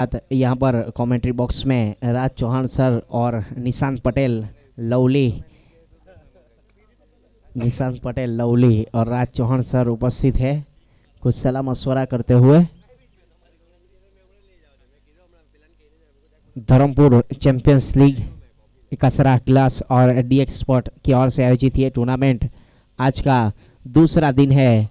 यहाँ पर commentary box में राज चौहान सर और निशांत पटेल लवली और राज चौहान सर उपस्थित है कुछ सलाह मशवरा करते हुए। धर्मपुर चैंपियंस लीग कसरा क्लास और डीएक्स स्पोर्ट की ओर से आयोजित ये टूर्नामेंट आज का दूसरा दिन है।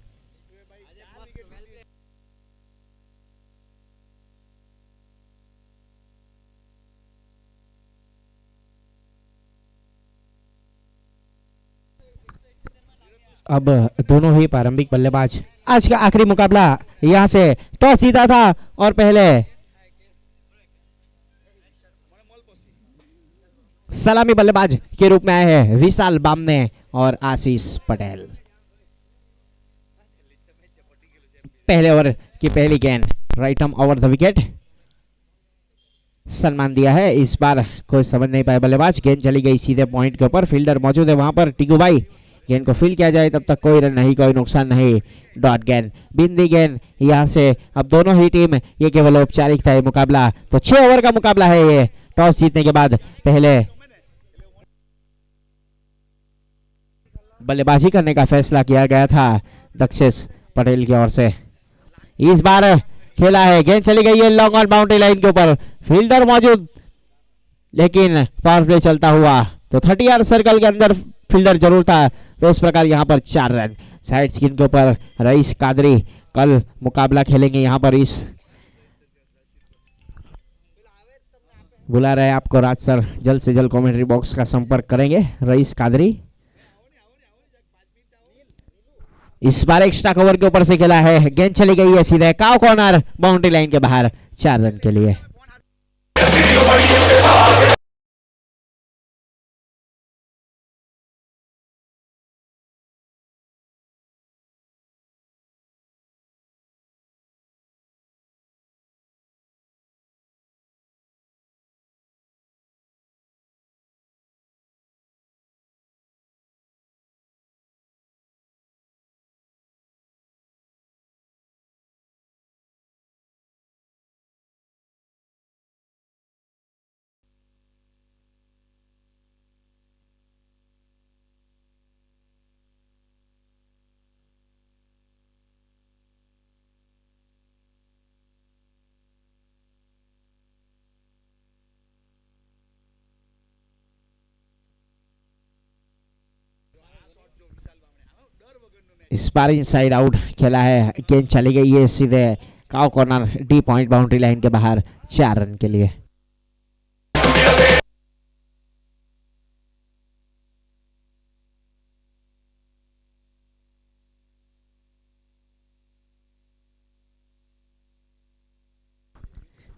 अब दोनों ही प्रारंभिक बल्लेबाज आज का आखिरी मुकाबला यहां से टॉस जीता था और पहले सलामी बल्लेबाज के रूप में आए हैं विशाल बामने और आशीष पटेल। पहले ओवर की पहली गेंद right arm over the wicket सम्मान दिया है। इस बार कोई समझ नहीं पाए बल्लेबाज, गेंद चली गई सीधे पॉइंट के ऊपर। फील्डर मौजूद है वहां पर टीकू भाई, गेंद को फील किया जाए तब तक कोई रन नहीं, कोई नुकसान नहीं। डॉट गेंद बिंदी गेंद यहां से। अब दोनों ही टीम ये केवल औपचारिक था ये मुकाबला, तो 6 ओवर का मुकाबला है ये। टॉस जीतने के बाद पहले बल्लेबाजी करने का फैसला किया गया था दक्षेश पटेल की ओर से। इस बार खेला है, गेंद चली गई है लॉन्ग ऑन बाउंड्री लाइन के ऊपर। फील्डर मौजूद लेकिन पावर प्ले चलता हुआ, तो 30 यार्ड सर्कल के अंदर फील्डर जरूर था, तो इस प्रकार यहां पर 4 रन। साइड स्किन के ऊपर रईस कादरी कल मुकाबला खेलेंगे यहां पर। इस बुला रहे हैं आपको राज सर, जल्द से जल्द कमेंट्री बॉक्स का संपर्क करेंगे। रईस कादरी इस बार एक्स्ट्रा कवर के ऊपर से खेला है, गेंद चली गई है सीधे काउ कॉर्नर बाउंड्री लाइन के बाहर 4 रन के लिए। इस बार इनसाइड आउट खेला है, गेंद चली गई है सीधे cow corner D point boundary line के बाहर 4 रन के लिए।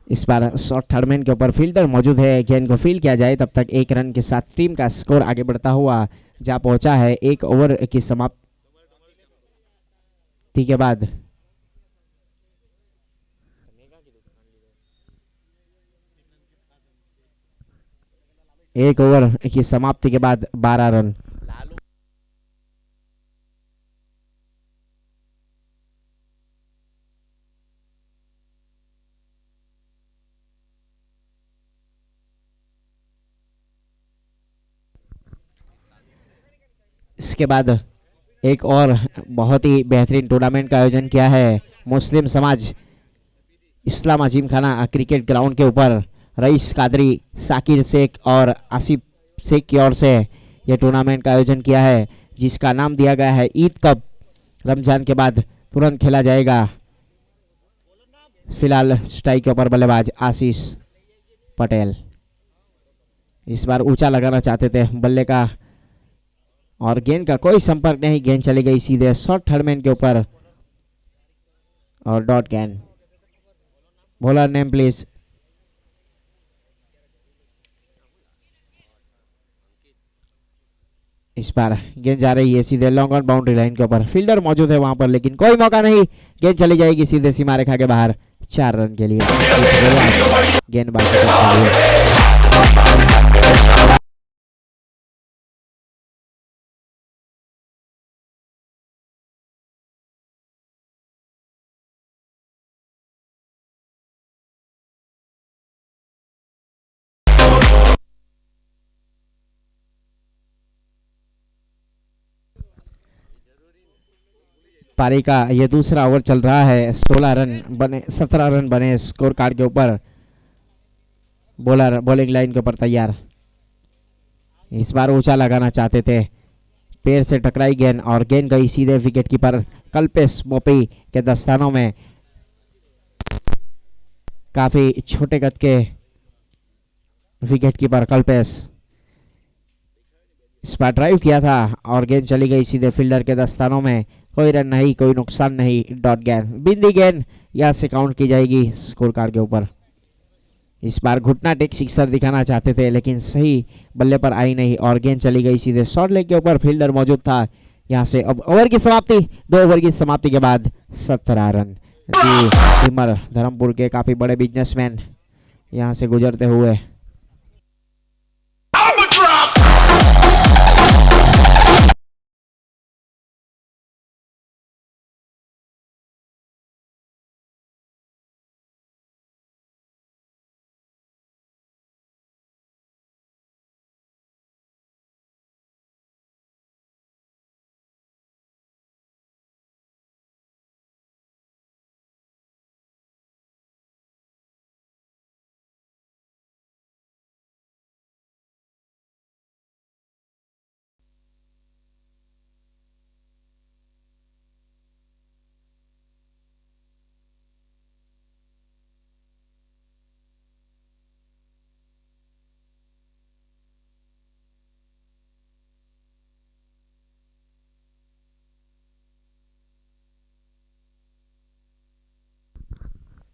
इस बार शॉर्ट थर्डमैन के ऊपर फील्डर मौजूद है, गेंद को फील किया जाए तब तक 1 रन के साथ टीम का स्कोर आगे बढ़ता हुआ जा पहुंचा है। 1 ओवर की समाप्ति के बाद एक ओवर की समाप्ति के बाद 12 रन। इसके बाद एक और बहुत ही बेहतरीन टूर्नामेंट का आयोजन किया है मुस्लिम समाज इस्लाम अजीम खाना क्रिकेट ग्राउंड के ऊपर। रईस कादरी, साकिर शेख और आसिफ शेख की ओर से यह टूर्नामेंट का आयोजन किया है, जिसका नाम दिया गया है ईद कप। रमजान के बाद तुरंत खेला जाएगा। फिलहाल स्ट्राइक के ऊपर बल्लेबाज आशीष पटेल। इस बार ऊंचा लगाना चाहते थे बल्ले का और गेंद का कोई संपर्क नहीं, गेंद चली गई सीधे शॉर्ट थर्डमैन के ऊपर और डॉट गेंद। Bowler name please. इस बार गेंद जा रही है सीधे लॉन्ग ऑन बाउंड्री लाइन के ऊपर। फील्डर मौजूद है वहां पर लेकिन कोई मौका नहीं, गेंद चली जाएगी सीधे सीमा रेखा के बाहर 4 रन के लिए। गेंदबाज पारी का ये दूसरा ओवर चल रहा है। 16 रन बने, 17 रन बने स्कोर कार्ड के ऊपर। बॉलर बॉलिंग लाइन के ऊपर तैयार। इस बार ऊंचा लगाना चाहते थे, पैर से टकराई गेंद और गेंद गई सीधे विकेट कीपर कल्पेश मोपी के दस्तानों में। काफी छोटे कद के विकेट कीपर कल्पेश इस बार ड्राइव किया था और गेंद चली गई सीधे फील्डर के दस्तानों में। कोई रन नहीं, कोई नुकसान नहीं, डॉट गेंद, बिंदी गेंद यहां से काउंट की जाएगी स्कोर कार्ड के ऊपर। इस बार घुटना टेक सिक्सर दिखाना चाहते थे लेकिन सही बल्ले पर आई नहीं और गेंद चली गई सीधे शॉर्ट लेग के ऊपर। फील्डर मौजूद था यहां से। अब ओवर की समाप्ति, 2 ओवर की समाप्ति के बाद 17 रन। भीमर धर्मपुर के काफी बड़े बिजनेसमैन यहां से गुजरते हुए।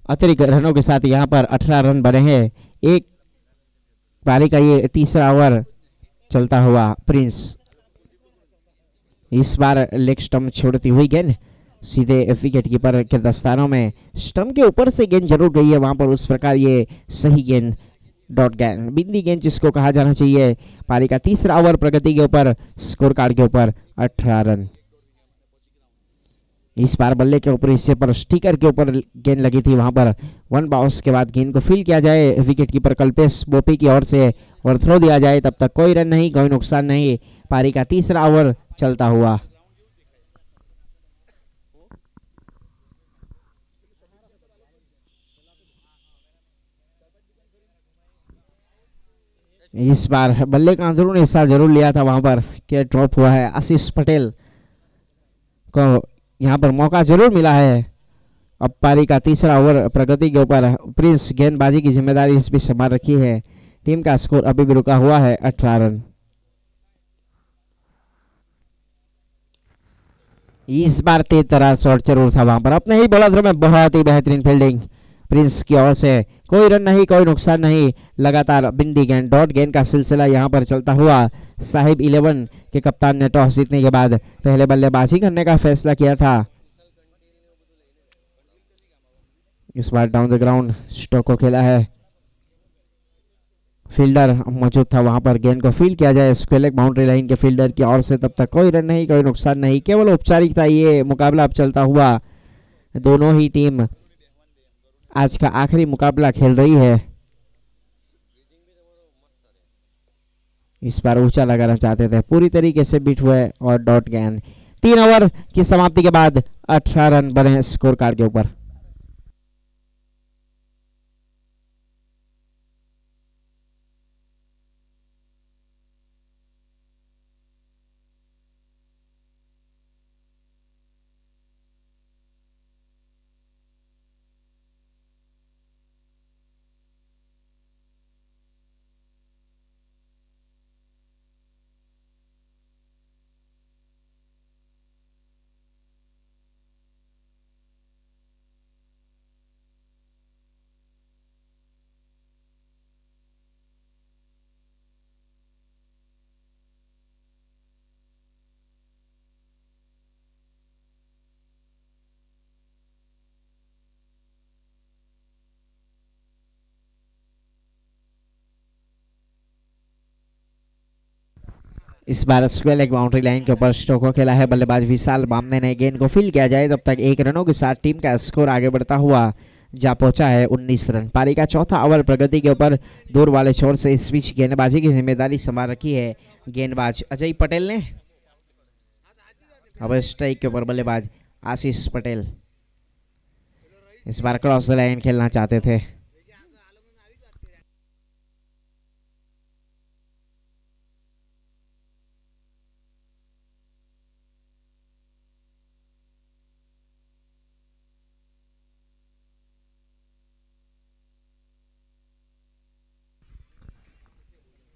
अतिरिक्त रनों के साथ यहां पर 18 रन बने हैं। एक पारी का ये तीसरा ओवर चलता हुआ प्रिंस इस बार लेग स्टंप छोड़ती हुई गेंद सीधे विकेट कीपर के दस्तानों में। स्टंप के ऊपर से गेंद जरूर गई है वहां पर, उस प्रकार ये सही गेंद, डॉट गेंद, बिंदी गेंद जिसको कहा जाना चाहिए। पारी का तीसरा ओवर प्रगति के ऊपर, स्कोर कार्ड के ऊपर 18 रन। इस बार बल्ले के ऊपर हिस्से पर स्टिकर के ऊपर गेंद लगी थी, वहां पर 1 बाउंस के बाद गेंद को फील्ड किया जाए विकेट कीपर कल्पेश बोपी की ओर से और थ्रो दिया जाए। तब तक कोई रन नहीं, कोई नुकसान नहीं। पारी का तीसरा ओवर चलता हुआ। इस बार बल्ले का अंदरूनी हिस्सा जरूर लिया था वहां पर, क्या ड्रॉप हुआ है। आशीष पटेल को यहां पर मौका जरूर मिला है। अब पारी का तीसरा ओवर प्रगति के ऊपर। प्रिंस गेंदबाजी की जिम्मेदारी इस भी संभाल रखी है। टीम का स्कोर अभी भी रुका हुआ है 18 रन। इस बार तेज तरह शॉट जरूर था वहां पर, अपने ही बॉलर में बहुत ही बेहतरीन फील्डिंग प्रिंस की ओर से। कोई रन नहीं, कोई नुकसान नहीं। लगातार बिंदी गेंद, डॉट गेंद का सिलसिला यहां पर चलता हुआ। साहिब 11 के कप्तान ने टॉस जीतने के बाद पहले बल्लेबाजी करने का फैसला किया था। इस बार डाउन द ग्राउंड स्ट्रोक को खेला है। फील्डर मौजूद था वहां पर, गेंद को फील्ड किया जाए स्क्वायर लेग बाउंड्री लाइन के फील्डर की ओर से। तब तक कोई रन नहीं, कोई नुकसान नहीं, केवल औपचारिकता ये मुकाबला अब चलता हुआ। दोनों ही टीम आज का आखिरी मुकाबला खेल रही है। इस बार ऊंचा लगाना चाहते थे, पूरी तरीके से बीट हुए और डॉट गेंद। 3 ओवर की समाप्ति के बाद 18 रन बने स्कोर कार्ड के ऊपर। इस bar square leg boundary line के ऊपर स्ट्रोक को खेला है बल्लेबाज विशाल बामने ने। गेंद को फील्ड किया जाए, तब तक 1 रनों के साथ टीम का स्कोर आगे बढ़ता हुआ जा पहुंचा है 19 रन। पारी का चौथा ओवर प्रगति के ऊपर दूर वाले छोर से इस बीच गेंदबाजी की जिम्मेदारी संभाल रखी है गेंदबाज अजय पटेल ने। अब स्ट्राइक के ऊपर बल्लेबाज आशीष पटेल इस बार क्रॉस द लाइन खेलना चाहते थे।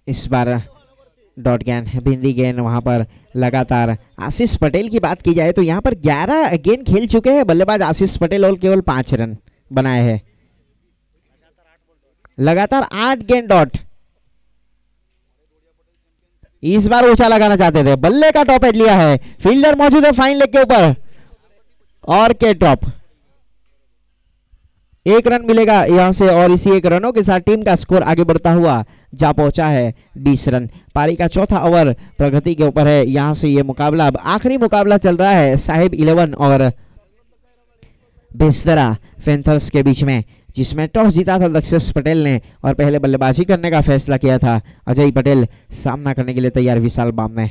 इस बार डॉट गेंद बिंदी गेंद वहां पर लगातार। आशीष पटेल की बात की जाए तो यहां पर 11 गेंद खेल चुके हैं बल्लेबाज आशीष पटेल और केवल 5 रन बनाए हैं। लगातार 8 गेंद डॉट। इस बार ऊंचा लगाना चाहते थे, बल्ले का टॉप एज लिया है, फील्डर मौजूद है फाइन लेग के ऊपर और के ड्रॉप। 1 रन मिलेगा यहां से और इसी 1 रनों के साथ टीम का स्कोर आगे बढ़ता हुआ जा पहुंचा है 20 रन। पारी का चौथा ओवर प्रगति के ऊपर है। यहां से ये मुकाबला अब आखिरी मुकाबला चल रहा है साहिब 11 और बेस्तरा पैंथर्स के बीच में, जिसमें टॉस जीता था दक्षेश पटेल ने और पहले बल्लेबाजी करने का फैसला किया था अजय पटेल। सामना करने के लिए तैयार विशाल बाम ने।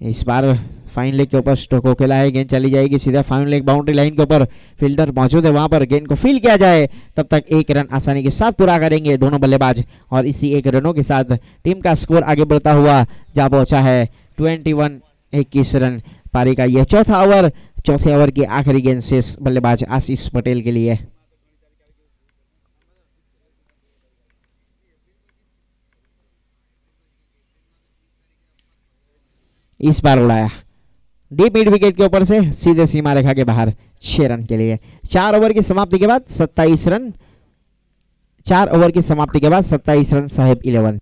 इस बार फाइन लेग के ऊपर स्टोको खेला है, गेंद चली जाएगी सीधा फाइन लेग बाउंड्री लाइन के ऊपर। फील्डर मौजूद है वहां पर, गेंद को फील किया जाए तब तक 1 रन आसानी के साथ पूरा करेंगे दोनों बल्लेबाज और इसी 1 रनों के साथ टीम का स्कोर आगे बढ़ता हुआ जा पहुंचा है 21 रन। पारी का यह चौथा ओवर, चौथे ओवर की आखिरी गेंद शेष बल्लेबाज आशीष पटेल के लिए। इस बार उड़ाया डीप मिड विकेट के ऊपर से सीधे सीमा रेखा के बाहर 6 रन के लिए। 4 ओवर की समाप्ति के बाद 27 रन। 4 ओवर की समाप्ति के बाद 27 रन साहिब 11।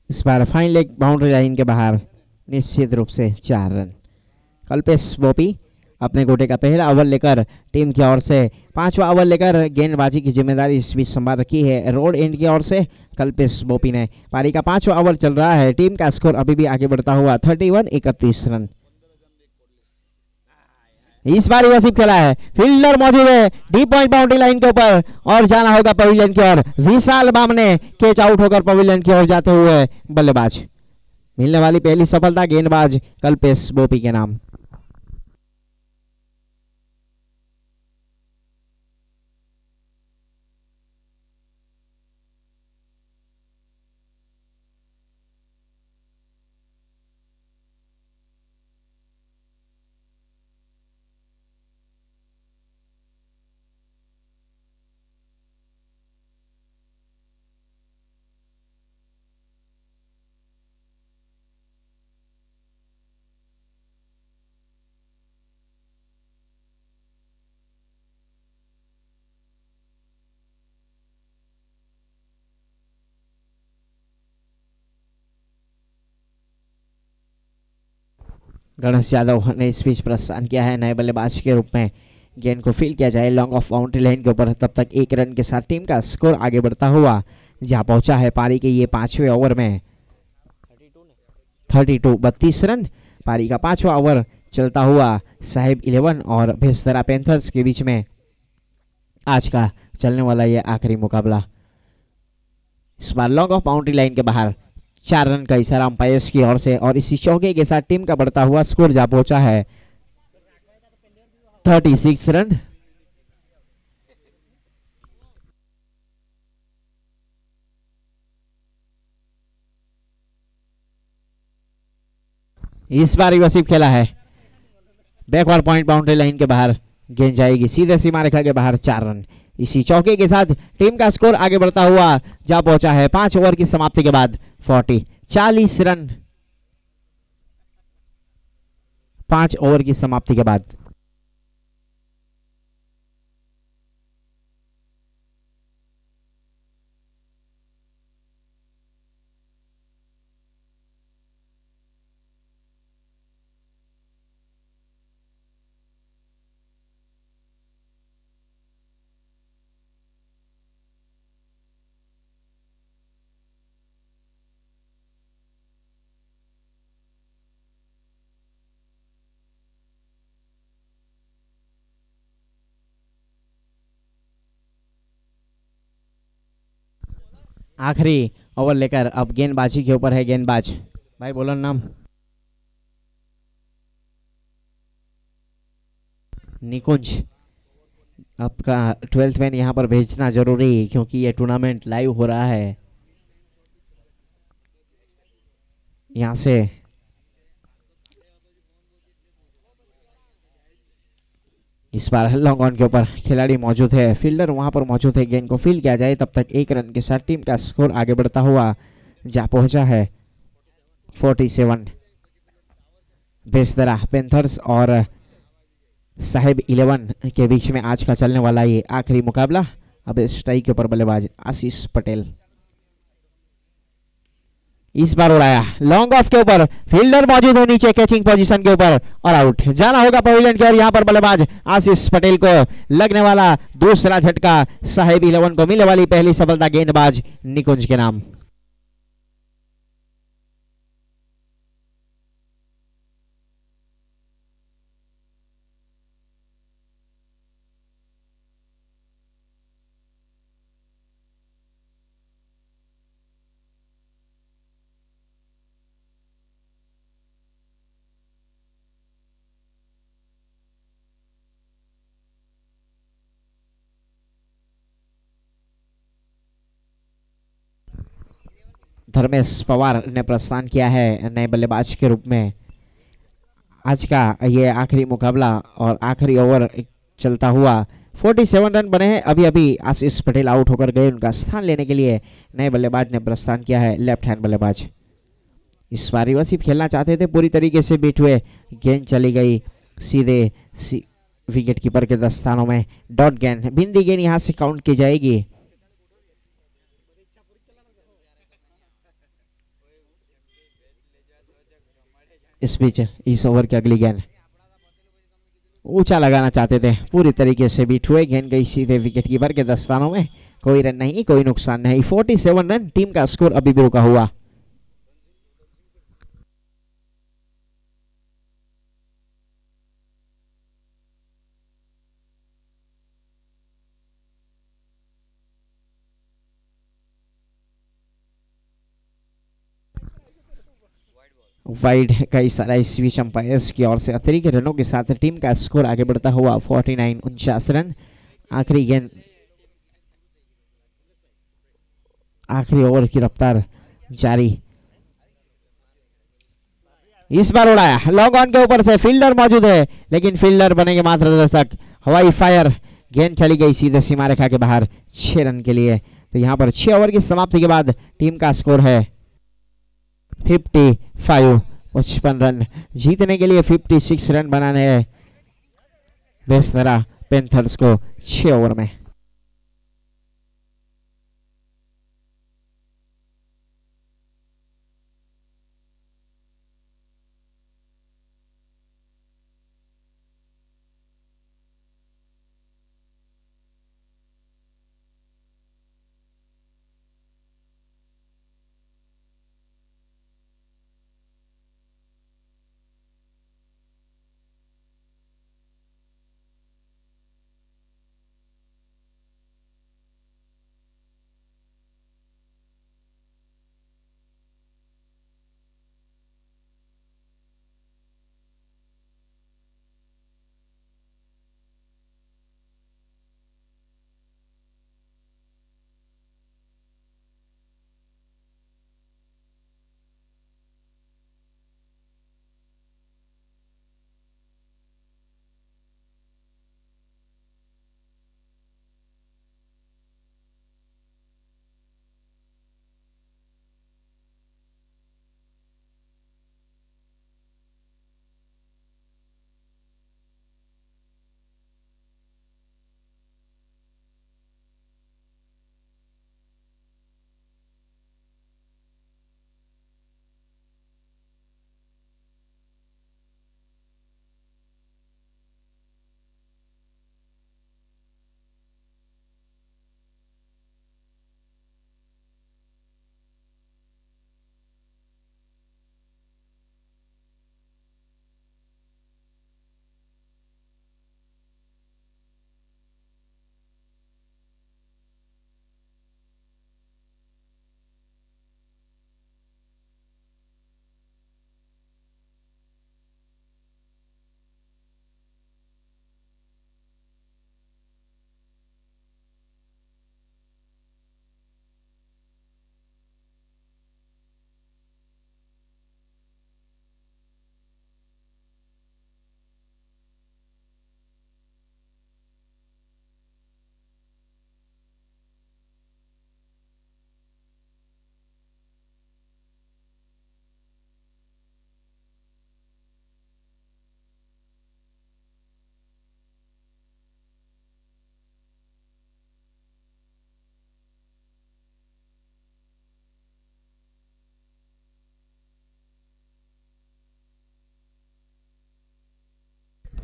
इस बार फाइन लेग बाउंड्री लाइन के बाहर निश्चित रूप से 4 रन। कल्पेश बोपी अपने गोटे का पहला ओवर लेकर टीम की ओर से 5वां ओवर लेकर गेंदबाजी की जिम्मेदारी इस बीच संभाल रखी है रोड एंड की ओर से कल्पेश बोपी ने। पारी का 5वां ओवर चल रहा है, टीम का स्कोर अभी भी आगे बढ़ता हुआ 31 रन। इस बार वसीफ खेला है, फील्डर मौजूद है डीप पॉइंट बाउंड्री लाइन के ऊपर और जाना होगा पवेलियन की ओर। विशाल बाम ने कैच आउट होकर पवेलियन की ओर जाते हुए बल्लेबाज। मिलने वाली पहली सफलता गेंदबाज कल्पेश बोपी के नाम। गणेश यादव ने इस बीच प्रस्थान किया है नए बल्लेबाज के रूप में। गेंद को फील किया जाए लॉन्ग ऑफ बाउंड्री लाइन के ऊपर, तब तक 1 रन के साथ टीम का स्कोर आगे बढ़ता हुआ जहां पहुंचा है पारी के ये 5वें ओवर में 32 रन। पारी का 5वां ओवर चलता हुआ साहिब 11 और बेस्तरा पैंथर्स के बीच में आज का चलने वाला ये आखिरी मुकाबला। इस बार लॉन्ग ऑफ बाउंड्री लाइन के बाहर 4 रन का इशारा अंपायर की ओर से और इसी चौके के साथ टीम का बढ़ता हुआ स्कोर जा पहुंचा है 36 रन। इस बार वसीफ खेला है, बैकवर्ड पॉइंट बाउंड्री लाइन के बाहर गेंद जाएगी सीधे सीमा रेखा के बाहर 4 रन। इसी चौके के साथ टीम का स्कोर आगे बढ़ता हुआ जा पहुंचा है 5 ओवर की समाप्ति के बाद 40 रन। 5 ओवर की समाप्ति के बाद आखिरी ओवर लेकर अब गेंदबाजी के ऊपर है गेंदबाज। भाई बोलो नाम। निकुंज। आपका 12th मैन यहाँ पर भेजना जरूरी है क्योंकि ये टूर्नामेंट लाइव हो रहा है। यहाँ से इस बार लॉन्ग ऑन के ऊपर खिलाड़ी मौजूद है, फील्डर वहां पर मौजूद है। गेंद को फील्ड किया जाए तब तक 1 रन के साथ टीम का स्कोर आगे बढ़ता हुआ जा पहुंचा है 47। बेस्तरा पेंथर्स और साहिब 11 के बीच में आज का चलने वाला ये आखिरी मुकाबला। अब इस टाई के ऊपर बल्लेबाज आशीष पटेल। इस बार उड़ाया लॉन्ग ऑफ के ऊपर, फील्डर मौजूद है नीचे कैचिंग पोजीशन के ऊपर और आउट। जाना होगा पवेलियन की ओर। यहाँ पर बल्लेबाज आशीष पटेल को लगने वाला दूसरा झटका, साहिब 11 को मिलने वाली पहली सफलता गेंदबाज निकुंज के नाम। धर्मेश पवार ने प्रस्थान किया है नए बल्लेबाज के रूप में। आज का ये आखिरी मुकाबला और आखिरी ओवर चलता हुआ 47 रन बने हैं। अभी अभी आशीष पटेल आउट होकर गए, उनका स्थान लेने के लिए नए बल्लेबाज ने प्रस्थान किया है, लेफ्ट हैंड बल्लेबाज। इस बार रिवर्सिव खेलना चाहते थे, पूरी तरीके से बीट हुए। गेंद चली गई सीधे विकेट कीपर के दस्तानों में। डॉट गेंद, बिंदी गेंद यहां से काउंट की जाएगी। इस बीच इस ओवर की अगली गेंद ऊंचा लगाना चाहते थे, पूरी तरीके से बीट हुए। गेंद गई सीधे विकेट कीपर के दस्तानों में। कोई रन नहीं, कोई नुकसान नहीं। 47 रन, टीम का स्कोर अभी भी रुका हुआ। वाइड का इशारा इस बीच अंपायर्स की ओर से। अतिरिक्त रनों के साथ टीम का स्कोर आगे बढ़ता हुआ 49 रन। आखिरी गेंद, आखिरी ओवर की रफ्तार जारी। इस बार उड़ाया लॉन्ग ऑन के ऊपर से, फील्डर मौजूद है लेकिन फील्डर बनेंगे मात्र दर्शक। हवाई फायर, गेंद चली गई सीधे सीमा रेखा के बाहर 6 रन के लिए। तो यहां पर 6 ओवर की समाप्ति के बाद टीम का स्कोर है 55। 55 रन जीतने के लिए 56 रन बनाने हैं बेस्तरा पेंथर्स को 6 ओवर में।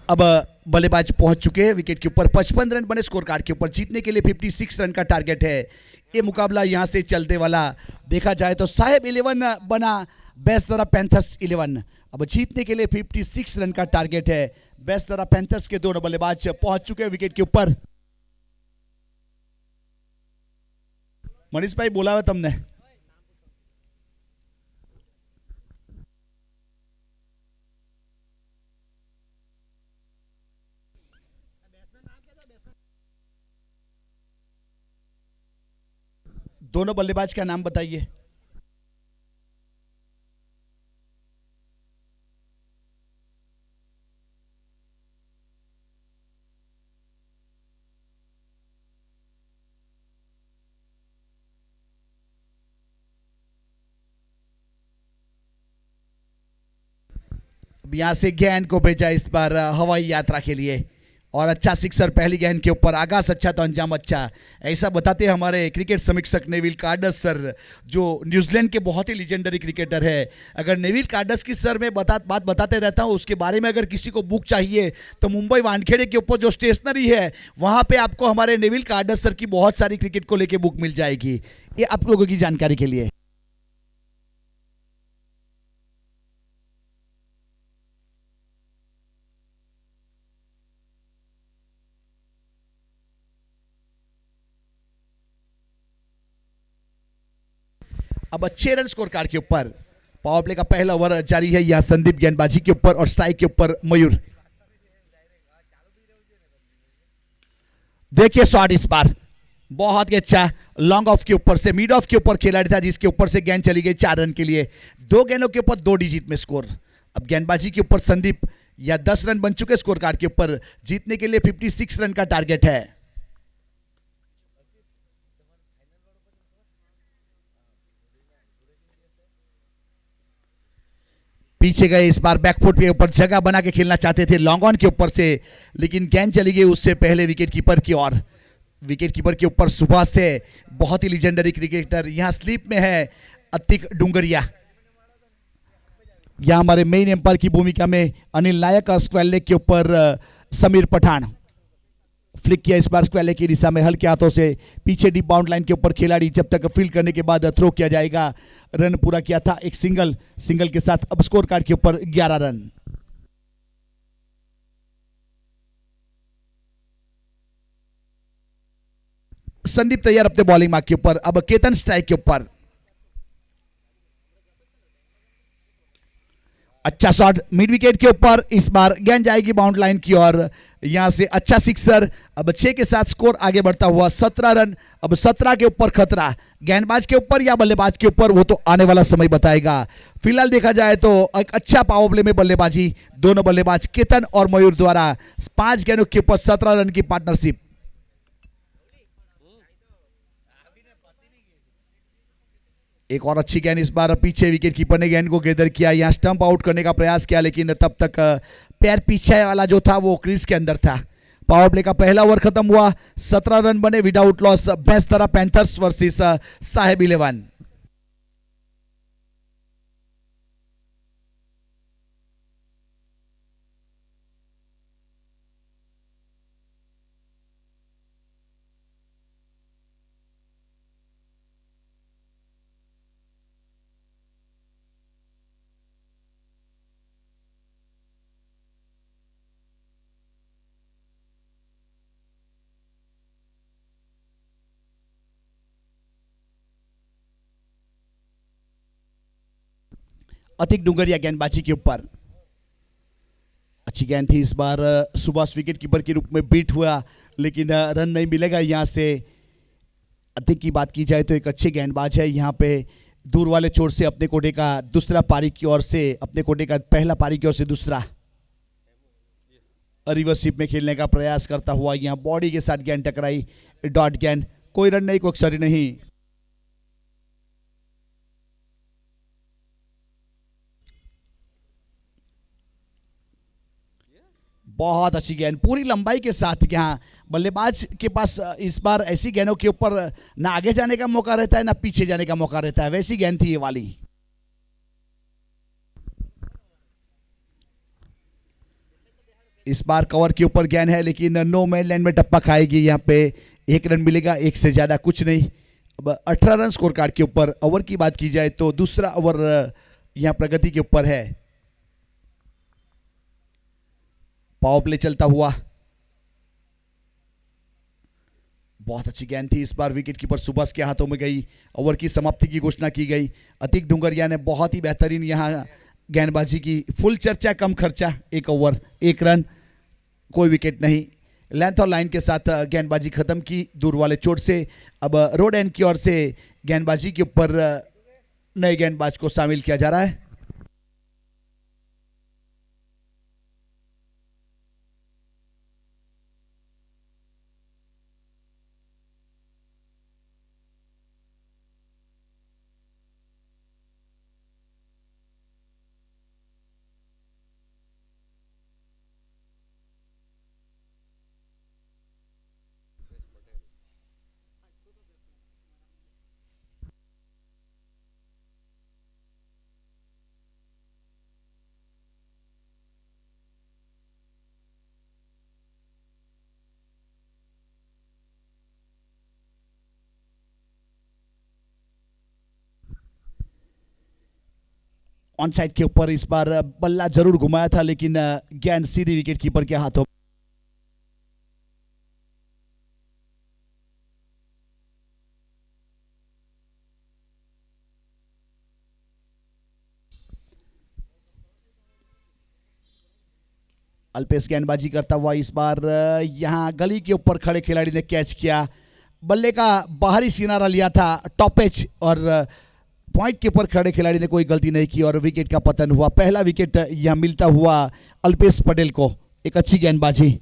अब बल्लेबाज पहुंच चुके हैं विकेट के ऊपर। 55 रन बने स्कोर कार्ड के ऊपर। जीतने के लिए 56 रन का टारगेट है। ये मुकाबला यहां से चलने वाला देखा जाए तो साहेब 11 बना बेस्तरा पैंथर्स 11। अब जीतने के लिए 56 रन का टारगेट है। बेस्तरा पैंथर्स के दोनों बल्लेबाज पहुंच चुके हैं विकेट के ऊपर। मनीष भाई बोला हुआ तुमने? दोनों बल्लेबाज का नाम बताइए। यहां से गेंद को भेजा इस बार हवाई यात्रा के लिए और अच्छा सिक्सर पहली गेंद के ऊपर। आगाज अच्छा तो अंजाम अच्छा, ऐसा बताते हैं हमारे क्रिकेट समीक्षक नेविल कार्डस सर, जो न्यूजीलैंड के बहुत ही लीजेंडरी क्रिकेटर है। अगर नेविल कार्डस की सर मैं बात बताते रहता हूँ, उसके बारे में अगर किसी को बुक चाहिए तो मुंबई वानखेड़े के ऊपर जो स्टेशनरी है वहाँ पे आपको हमारे नेविल कार्डस सर की बहुत सारी क्रिकेट को लेकर बुक मिल जाएगी। ये आप लोगों की जानकारी के लिए। अब अच्छे रन स्कोर कार्ड के ऊपर। पावर प्ले का पहला ओवर जारी है। यहां संदीप गेंदबाजी के ऊपर और स्ट्राइक के ऊपर मयूर। देखिए शॉट इस बार बहुत ही अच्छा लॉन्ग ऑफ के ऊपर से मिड ऑफ के ऊपर खिलाड़ी था, जिसके ऊपर से गेंद चली गई 4 रन के लिए। 2 गेंदों के ऊपर 2 डिजिट में स्कोर। अब गेंदबाजी के ऊपर संदीप या 10 रन बन चुके स्कोर कार्ड के ऊपर। जीतने के लिए 56 रन का टारगेट है। पीछे गए इस बार बैकफुट के ऊपर जगह बना के खेलना चाहते थे लॉन्ग ऑन के ऊपर से, लेकिन गेंद चली गई उससे पहले विकेट कीपर की ओर। विकेट कीपर के ऊपर सुबह से बहुत ही लीजेंडरी क्रिकेटर यहां स्लीप में है अतिक डुंगरिया। यहां हमारे मेन एम्पायर की भूमिका में अनिल नायक और स्क्वायर लेग के ऊपर समीर पठान। फ्लिक किया इस बार स्क्वायर लेग की दिशा में हल्के हाथों से पीछे डीप बाउंड लाइन के ऊपर। खिलाड़ी जब तक फील्ड करने के बाद थ्रो किया जाएगा। रन पूरा किया था एक सिंगल के साथ। अब स्कोर कार्ड के ऊपर 11 रन। संदीप तैयार अपने बॉलिंग मार्क के ऊपर। अब केतन स्ट्राइक के ऊपर। अच्छा शॉट मिड विकेट के ऊपर। इस बार गेंद जाएगी बाउंड लाइन की ओर। यहां से अच्छा सिक्सर। अब 6 के साथ स्कोर आगे बढ़ता हुआ 17 रन। अब 17 के ऊपर खतरा गेंदबाज के ऊपर या बल्लेबाज के ऊपर, वो तो आने वाला समय बताएगा। फिलहाल देखा जाए तो एक अच्छा पावर प्ले में बल्लेबाजी दोनों बल्लेबाज केतन और मयूर द्वारा। 5 गेंदों के ऊपर 17 रन की पार्टनरशिप। एक और अच्छी गेंद इस बार पीछे विकेट कीपर ने गेंद को गैदर किया। यहां स्टंप आउट करने का प्रयास किया, लेकिन तब तक पैर पीछे वाला जो था वो क्रीज के अंदर था। पावर प्ले का पहला ओवर खत्म हुआ। 17 रन बने विदाउट लॉस। बेस्तरा पैंथर्स वर्सेस साहेब 11। अतिक डुंगरिया गेंदबाजी के ऊपर। अच्छी गेंद थी इस बार। सुभाष विकेट कीपर के रूप में बीट हुआ, लेकिन रन नहीं मिलेगा यहां से। अतिक की बात की जाए तो एक अच्छे गेंदबाज है। यहां पे दूर वाले छोर से अपने कोटे का दूसरा पारी की ओर से, अपने कोटे का पहला पारी की ओर से दूसरा रिवर्सिप में खेलने का प्रयास करता हुआ यहां बॉडी के साथ गेंद टकराई। डॉट गेंद, कोई रन नहीं, कोई क्षति नहीं। बहुत अच्छी गेंद पूरी लंबाई के साथ। यहाँ बल्लेबाज के पास इस बार ऐसी गेंदों के ऊपर ना आगे जाने का मौका रहता है ना पीछे जाने का मौका रहता है, वैसी गेंद थी ये वाली। इस बार कवर के ऊपर गेंद है लेकिन नो मैन लाइन में टप्पा खाएगी। यहाँ पे 1 रन मिलेगा, 1 से ज़्यादा कुछ नहीं। अब 18 रन स्कोर कार्ड के ऊपर। ओवर की बात की जाए तो दूसरा ओवर यहाँ प्रगति के ऊपर है। पावर प्ले चलता हुआ, बहुत अच्छी गेंद थी। इस बार विकेट कीपर सुभाष के हाथों में गई। ओवर की समाप्ति की घोषणा की गई। अतीक डुंगरिया ने बहुत ही बेहतरीन यहाँ गेंदबाजी की। फुल चर्चा कम खर्चा, 1 ओवर 1 रन, कोई विकेट नहीं। लेंथ और लाइन के साथ गेंदबाजी खत्म की दूर वाले चोट से। अब रोड एंड की ओर से गेंदबाजी के ऊपर नए गेंदबाज को शामिल किया जा रहा है। ऑन साइड के ऊपर इस बार बल्ला जरूर घुमाया था लेकिन गेंद सीधी विकेट कीपर के हाथों। अल्पेश गेंदबाजी करता हुआ इस बार यहां गली के ऊपर खड़े खिलाड़ी ने कैच किया। बल्ले का बाहरी किनारा लिया था, टॉप एज, और पॉइंट के ऊपर खड़े खिलाड़ी ने कोई गलती नहीं की और विकेट का पतन हुआ। पहला विकेट यहां मिलता हुआ अल्पेश पटेल को। एक अच्छी गेंदबाजी।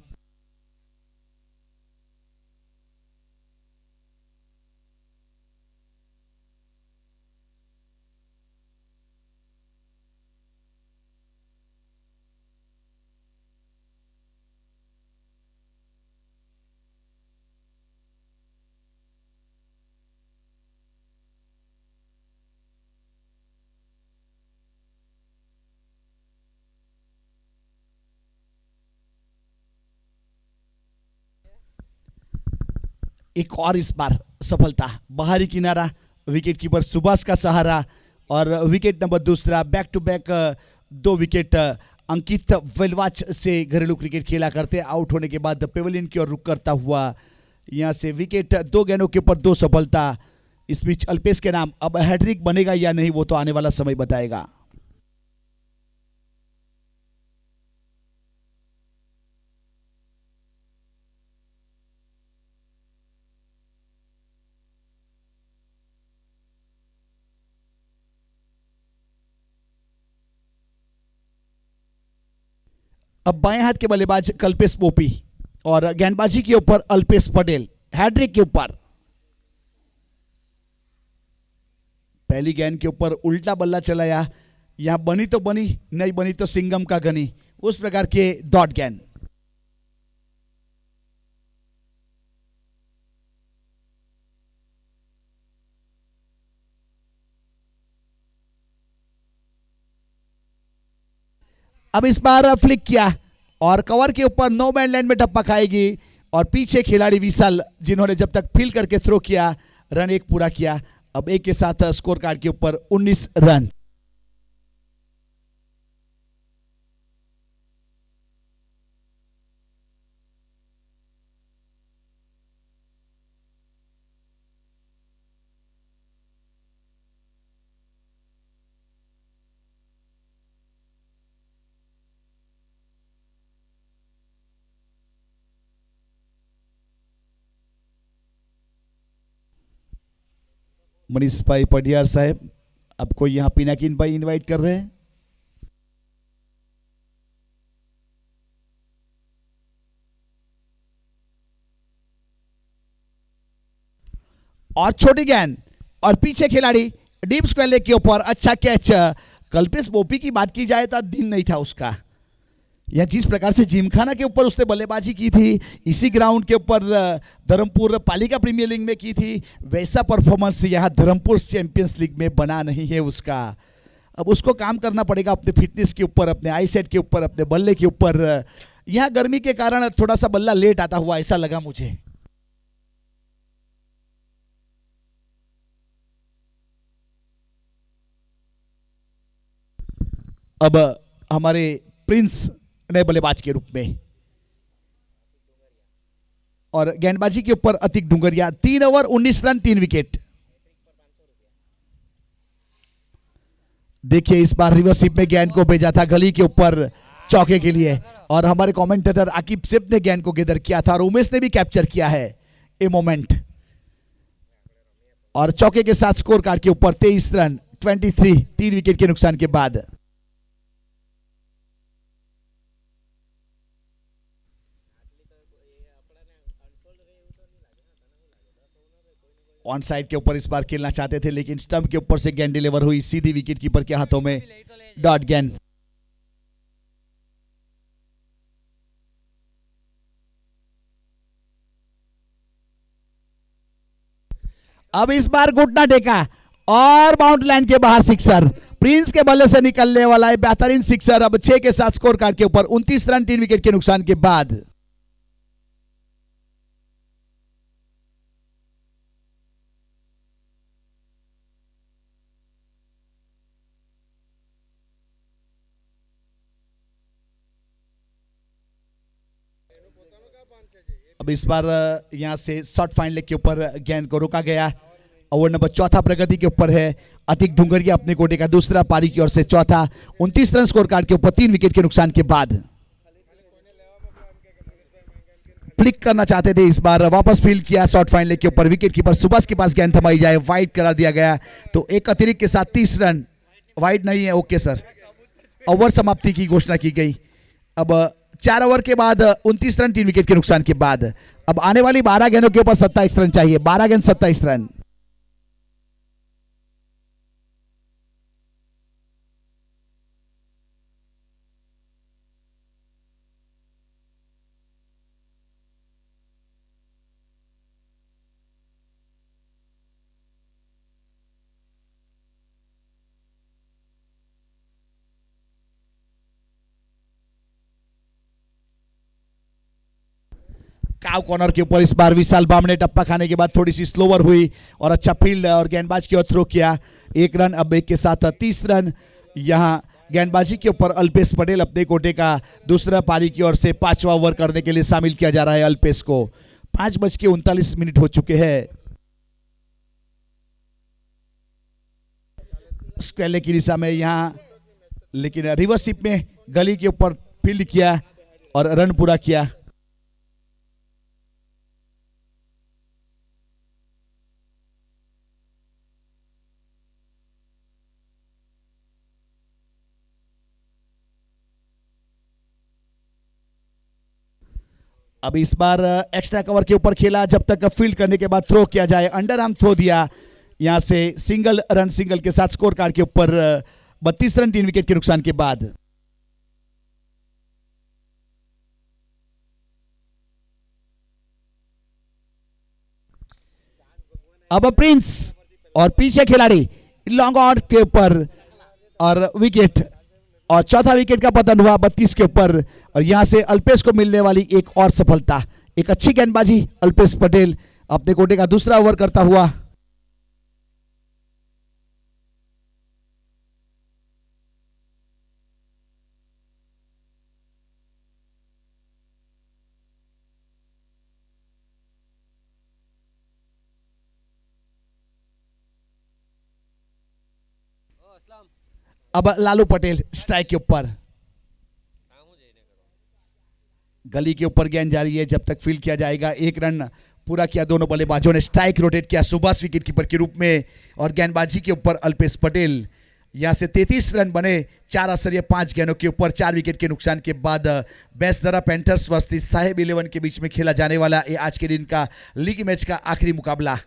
एक और इस बार सफलता, बाहरी किनारा, विकेट कीपर सुभाष का सहारा और विकेट नंबर दूसरा। बैक टू बैक 2 विकेट अंकित वेलवाच से घरेलू क्रिकेट खेला करते। आउट होने के बाद पेवेलियन की ओर रुख करता हुआ यहां से विकेट, 2 गेंदों के ऊपर 2 सफलता। इस बीच अल्पेश के नाम अब हैट्रिक बनेगा या नहीं वो तो आने वाला समय बताएगा। अब बाएं हाथ के बल्लेबाज कल्पेश पोपी और गेंदबाजी के ऊपर अल्पेश पटेल, हैट्रिक के ऊपर। पहली गेंद के ऊपर उल्टा बल्ला चलाया। यहां बनी तो बनी, नहीं बनी तो सिंगम का गनी, उस प्रकार के डॉट गेंद। अब इस बार फ्लिक किया और कवर के ऊपर नो मैन लैंड में टप्पा खाएगी और पीछे खिलाड़ी विशाल जिन्होंने जब तक फील्ड करके थ्रो किया, रन 1 पूरा किया। अब 1 के साथ स्कोर कार्ड के ऊपर 19 रन। मनीष भाई पटियार साहब आपको यहाँ पिनाकिन भाई इनवाइट कर रहे हैं। और छोटी गेंद और पीछे खिलाड़ी डीप स्क्वायर लेग के ऊपर अच्छा कैच। कल्पेश पोपी की बात की जाए तो दिन नहीं था उसका। यह जिस प्रकार से जिमखाना के ऊपर उसने बल्लेबाजी की थी, इसी ग्राउंड के ऊपर धर्मपुर पालिका प्रीमियर लीग में की थी, वैसा परफॉर्मेंस यहाँ धर्मपुर चैंपियंस लीग में बना नहीं है उसका। अब उसको काम करना पड़ेगा अपने फिटनेस के ऊपर, अपने आई सेट के ऊपर, अपने बल्ले के ऊपर। यह गर्मी के कारण थोड़ा सा बल्ला लेट आता हुआ ऐसा लगा मुझे। अब हमारे प्रिंस नए बल्लेबाज के रूप में, और गेंदबाजी के ऊपर Atiq Dungariya. 3 over 19 run 3 wicket. देखिए इस बार रिवर्सिप में गेंद को भेजा था गली के ऊपर चौके के लिए, और हमारे कमेंटेटर आकिब सिप ने गेंद को गेदर किया था और उमेश ने भी कैप्चर किया है ए मोमेंट। और चौके के साथ स्कोर कार्ड के ऊपर 23 रन 23 3 विकेट के नुकसान के बाद। ऑन साइड के ऊपर इस बार खेलना चाहते थे, लेकिन स्टंप के ऊपर से गेंद डिलीवर हुई सीधी विकेट कीपर के हाथों में, डॉट गेंद। अब इस बार घुटना टेका और बाउंड्री लाइन के बाहर सिक्सर। प्रिंस के बल्ले से निकलने वाला है बेहतरीन सिक्सर। अब 6 के साथ स्कोर कार्ड के ऊपर 29 रन 3 विकेट के नुकसान के बाद। अब इस बार यहां से शॉर्ट फाइन लेग के ऊपर गेंद को रोका गया। ओवर नंबर चौथा प्रगति के ऊपर है। अतिक डुंगरिया अपने कोटे का दूसरा पारी की ओर से चौथा। 29 रन स्कोर कार्ड के ऊपर 3 विकेट के नुकसान के बाद। फ्लिक करना चाहते थे, इस बार वापस फील्ड किया शॉर्ट फाइन लेग के ऊपर। विकेट कीपर सुभाष के पास गेंद थमाई जाए, वाइड करा दिया गया। तो एक अतिरिक्त के साथ 30 रन। वाइड नहीं है, ओके सर। ओवर समाप्ति की घोषणा की गई। अब 4 ओवर के बाद 29 रन 3 विकेट के नुकसान के बाद। अब आने वाली 12 गेंदों के ऊपर 27 रन चाहिए। 12 गेंद 27 रन। काव कॉर्नर के ऊपर इस बार विशाल बाम ने टप्पा खाने के बाद थोड़ी सी स्लोवर हुई और अच्छा फील्ड और गेंदबाज की ओर थ्रो किया। 1 रन। अब 1 के साथ 30 रन। यहां गेंदबाजी के ऊपर अल्पेश पटेल अपने कोटे का दूसरा पारी की ओर से 5वां ओवर करने के लिए शामिल किया जा रहा है अल्पेश को। 5:39 हो चुके हैं। स्क्वेले की दिशा में यहां, लेकिन रिवर्सिप में गली के ऊपर फील्ड किया और रन पूरा किया। अब इस बार एक्स्ट्रा कवर के ऊपर खेला, जब तक फील्ड करने के बाद थ्रो किया जाए। अंडर आर्म थ्रो दिया। यहां से सिंगल के साथ स्कोर कार्ड के ऊपर 32 रन 3 विकेट के नुकसान के बाद। अब प्रिंस और पीछे खिलाड़ी लॉन्ग ऑन के ऊपर और विकेट, और चौथा विकेट का पतन हुआ 32 के ऊपर। और यहां से अल्पेश को मिलने वाली एक और सफलता। एक अच्छी गेंदबाजी अल्पेश पटेल अपने कोटे का दूसरा ओवर करता हुआ। अब लालू पटेल स्ट्राइक के ऊपर। गली के ऊपर गेंद जारी है जब तक फील्ड किया जाएगा। 1 रन पूरा किया दोनों बल्लेबाजों ने। स्ट्राइक रोटेट किया सुभाष विकेट कीपर के रूप में, और गेंदबाजी के ऊपर अल्पेश पटेल। यहां से 33 रन बने 4 असरिया 5 गेंदों के ऊपर 4 विकेट के नुकसान के बाद। बेसदरा पैंथर्स वर्सेस साहेब 11 के बीच में खेला जाने वाला ये आज के दिन का लीग मैच का आखिरी मुकाबला।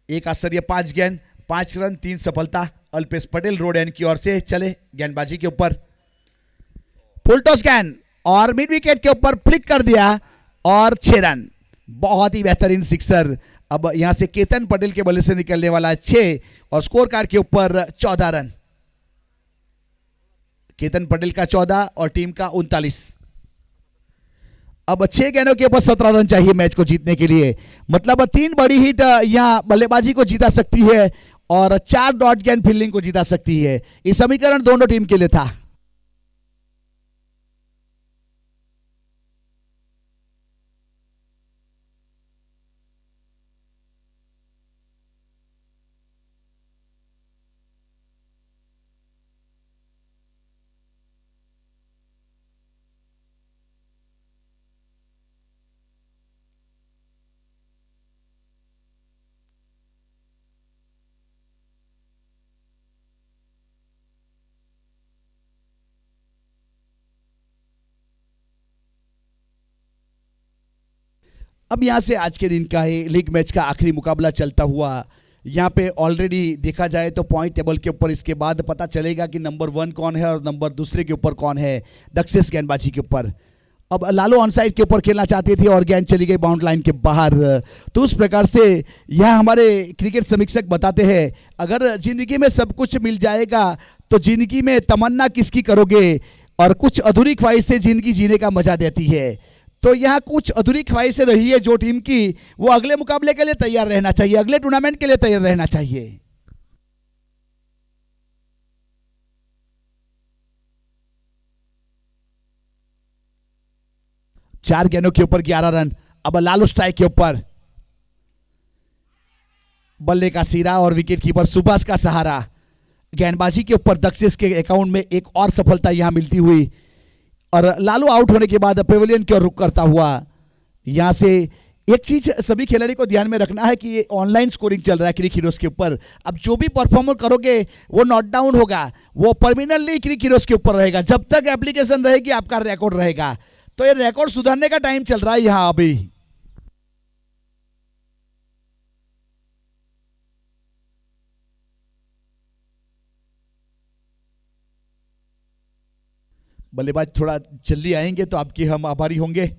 एक आश्चर्य 5 गेंद 5 रन 3 सफलता। अल्पेश पटेल रोड एंड की ओर से चले गेंदबाजी के ऊपर। फुल टॉस गेंद और मिड विकेट के ऊपर फ्लिक कर दिया और 6 रन। बहुत ही बेहतरीन सिक्सर। अब यहां से केतन पटेल के बल्ले से निकलने वाला 6 और स्कोर कार्ड के ऊपर 14 रन। केतन पटेल का 14 और टीम का 39। अब 6 गेंदों के ऊपर 17 रन चाहिए मैच को जीतने के लिए। मतलब 3 बड़ी हिट यहाँ बल्लेबाजी को जीता सकती है और 4 डॉट गेंद फील्डिंग को जीता सकती है। ये समीकरण दोनों टीम के लिए था। अब यहाँ से आज के दिन का ही लीग मैच का आखिरी मुकाबला चलता हुआ यहाँ पे ऑलरेडी देखा जाए तो पॉइंट टेबल के ऊपर इसके बाद पता चलेगा कि नंबर 1 कौन है और नंबर दूसरे के ऊपर कौन है दक्षेश गेंदबाजी के ऊपर। अब लालू ऑन साइड के ऊपर खेलना चाहते थे और गेंद चली गई बाउंड लाइन के बाहर। तो उस प्रकार से यहाँ हमारे क्रिकेट समीक्षक बताते हैं अगर जिंदगी में सब कुछ मिल जाएगा तो जिंदगी में तमन्ना किसकी करोगे, और कुछ अधूरी ख्वाहिश से जिंदगी जीने का मजा देती है। तो यहाँ कुछ अधूरी ख्वाहिशें रही है जो टीम की, वो अगले मुकाबले के लिए तैयार रहना चाहिए, अगले टूर्नामेंट के लिए तैयार रहना चाहिए। चार गेंदों के ऊपर 11 रन। अब लालू स्ट्राइक के ऊपर, बल्ले का सिरा और विकेट कीपर सुभाष का सहारा। गेंदबाजी के ऊपर दक्षेश के अकाउंट में एक और सफलता यहां मिलती हुई और लालू आउट होने के बाद पेविलियन की ओर रुख करता हुआ। यहां से एक चीज सभी खिलाड़ी को ध्यान में रखना है कि ये ऑनलाइन स्कोरिंग चल रहा है क्रिक हीरोज के ऊपर। अब जो भी परफॉर्म करोगे वो नोट डाउन होगा, वो परमानेंटली क्रिक हीरोज के ऊपर रहेगा। जब तक एप्लीकेशन रहेगी आपका रिकॉर्ड रहेगा। तो ये रिकॉर्ड सुधारने का टाइम चल रहा है यहां अभी। बल्लेबाज थोड़ा जल्दी आएंगे तो आपके हम आभारी होंगे।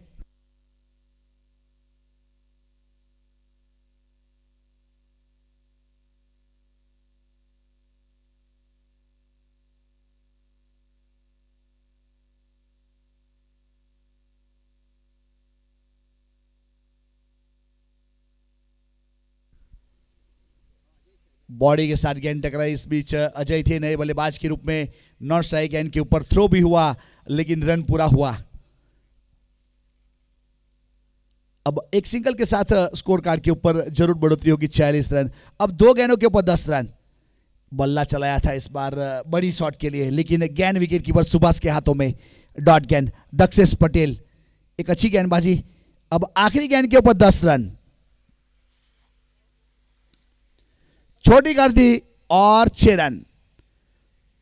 बॉडी के साथ गेंद टकराई। इस बीच अजय थे नए बल्लेबाज के रूप में। नॉन स्ट्राइक गेंद के ऊपर थ्रो भी हुआ लेकिन रन पूरा हुआ। अब एक सिंगल के साथ स्कोर कार्ड के ऊपर जरूर बढ़ोतरी होगी। 46 रन। अब 2 गेंदों के ऊपर 10 रन। बल्ला चलाया था इस बार बड़ी शॉट के लिए लेकिन गेंद विकेट कीपर सुभाष के हाथों में। डॉट गेंद दक्षेश पटेल, एक अच्छी गेंदबाजी। अब आखिरी गेंद के ऊपर 10 रन। छोटी कर दी और 6 रन।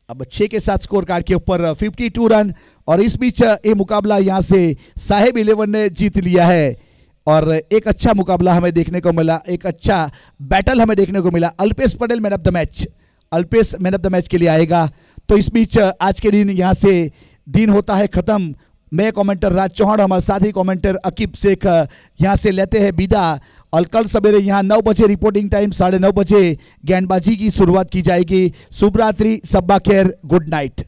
अब 6 के साथ स्कोर कार्ड के ऊपर 52 रन। और इस बीच ये मुकाबला यहां से साहेब 11 ने जीत लिया है और एक अच्छा मुकाबला हमें देखने को मिला, एक अच्छा बैटल हमें देखने को मिला। Alpesh Patel man of the match, Alpesh man of the match के लिए आएगा। तो इस बीच आज के दिन यहां से दिन होता है खत्म। मैं कमेंटर राज चौहान, हमारे साथी कमेंटर अकीब शेख यहां से लेते हैं विदा। और कल सवेरे यहाँ 9 बजे रिपोर्टिंग टाइम, 9:30 बजे गेंदबाजी की शुरुआत की जाएगी। शुभ रात्रि, सब्बा खैर, गुड नाइट।